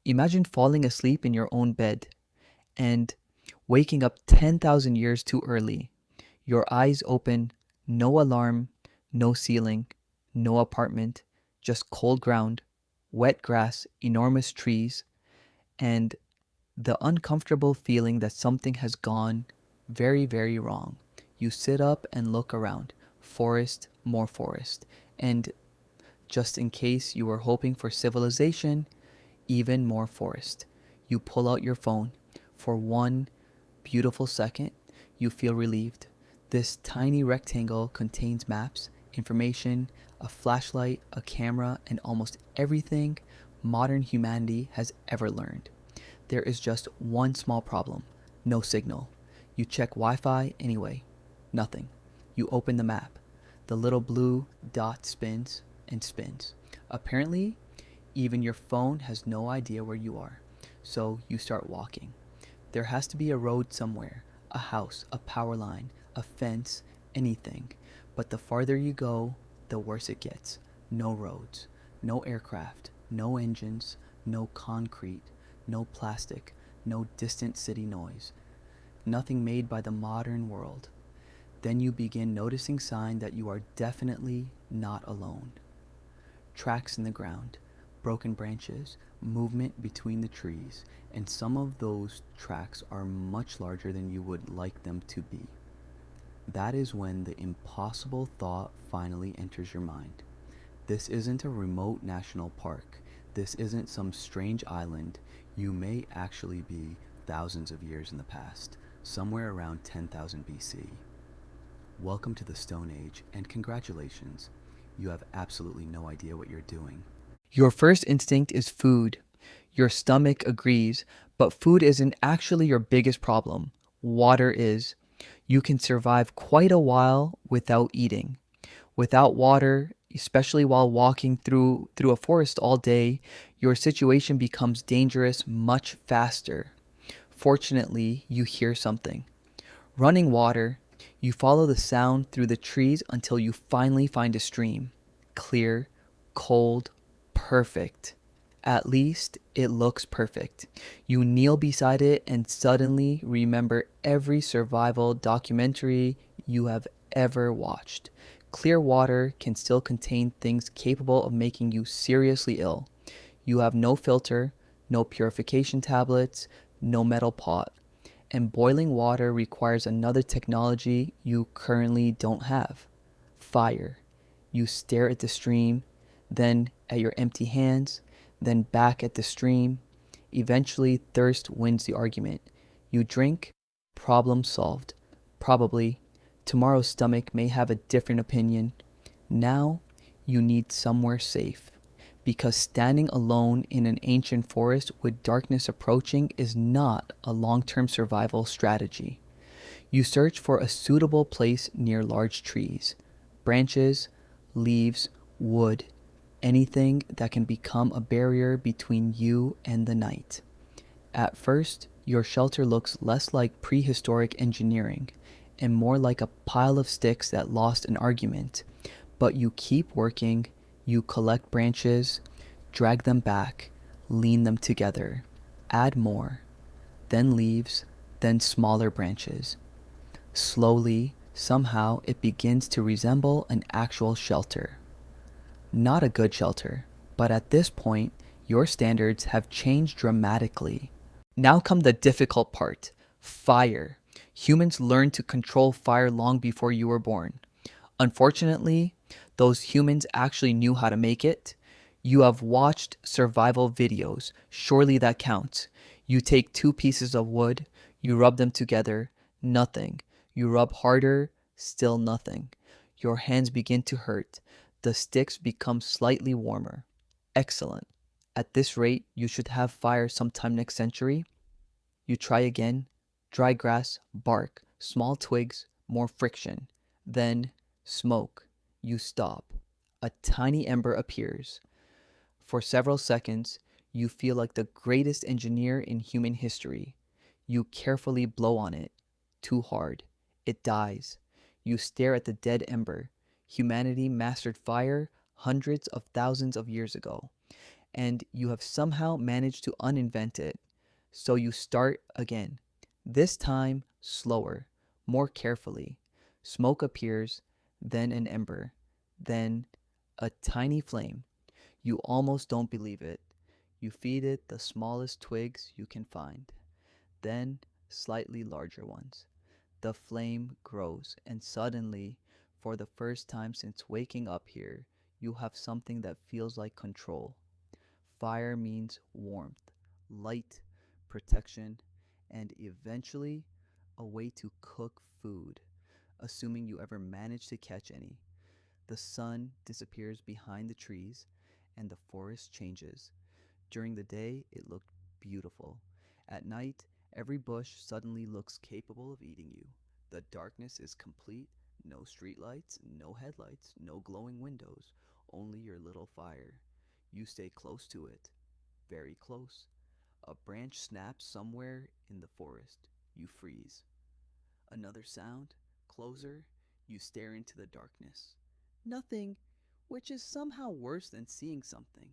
Imagine falling asleep in your own bed and waking up 10,000 years too early. Your eyes open, no alarm, no ceiling, no apartment, just cold ground, wet grass, enormous trees, and the uncomfortable feeling that something has gone very, very wrong. You sit up and look around. Forest, more forest. And just in case you were hoping for civilization, even more forest. You pull out your phone. For one beautiful second, you feel relieved. This tiny rectangle contains maps, information, a flashlight, a camera, and almost everything modern humanity has ever learned. There is just one small problem: no signal. You check Wi Fi anyway. Nothing. You open the map. The little blue dot spins and spins. Apparently, even your phone has no idea where you are. So you start walking. There has to be a road somewhere, a house, a power line, a fence, anything. But the farther you go, the worse it gets. No roads, no aircraft, no engines, no concrete, no plastic, no distant city noise. Nothing made by the modern world. Then you begin noticing signs that you are definitely not alone. Tracks in the ground, broken branches, movement between the trees, and some of those tracks are much larger than you would like them to be. That is when the impossible thought finally enters your mind. This isn't a remote national park. This isn't some strange island. You may actually be thousands of years in the past, somewhere around 10,000 BC. Welcome to the Stone Age, and congratulations. You have absolutely no idea what you're doing. Your first instinct is food. Your stomach agrees, but food isn't actually your biggest problem. Water is. You can survive quite a while without eating. Without water, especially while walking through a forest all day, your situation becomes dangerous much faster. Fortunately, you hear something. Running water, you follow the sound through the trees until you finally find a stream. Clear, cold, perfect. At least it looks perfect. You kneel beside it and suddenly remember every survival documentary you have ever watched. Clear water can still contain things capable of making you seriously ill. You have no filter, no purification tablets, no metal pot. And boiling water requires another technology you currently don't have: fire. You stare at the stream, then at your empty hands, then back at the stream. Eventually, thirst wins the argument. You drink, problem solved. Probably. Tomorrow's stomach may have a different opinion. Now, you need somewhere safe. Because standing alone in an ancient forest with darkness approaching is not a long term survival strategy. You search for a suitable place near large trees, branches, leaves, wood, anything that can become a barrier between you and the night. At first, your shelter looks less like prehistoric engineering and more like a pile of sticks that lost an argument. But you keep working, you collect branches, drag them back, lean them together, add more, then leaves, then smaller branches. Slowly, somehow, it begins to resemble an actual shelter. Not a good shelter, but at this point, your standards have changed dramatically. Now come the difficult part: fire. Humans learned to control fire long before you were born. Unfortunately, those humans actually knew how to make it. You have watched survival videos. Surely that counts. You take two pieces of wood, you rub them together, nothing. You rub harder, still nothing. Your hands begin to hurt. The sticks become slightly warmer. Excellent. At this rate, you should have fire sometime next century. You try again. Dry grass, bark, small twigs, more friction. Then smoke. You stop. A tiny ember appears. For several seconds, you feel like the greatest engineer in human history. You carefully blow on it. Too hard. It dies. You stare at the dead ember. Humanity mastered fire hundreds of thousands of years ago. and you have somehow managed to uninvent it. So you start again, this time slower, more carefully. Smoke appears, then an ember, then a tiny flame. You almost don't believe it. You feed it the smallest twigs you can find, then slightly larger ones. The flame grows, and suddenly, for the first time since waking up here, you have something that feels like control. Fire means warmth, light, protection, and eventually a way to cook food, assuming you ever manage to catch any. The sun disappears behind the trees, and the forest changes. During the day, it looked beautiful. At night, every bush suddenly looks capable of eating you. The darkness is complete, no streetlights, no headlights, no glowing windows, only your little fire. You stay close to it, very close. A branch snaps somewhere in the forest. You freeze. Another sound, closer. You stare into the darkness. Nothing, which is somehow worse than seeing something.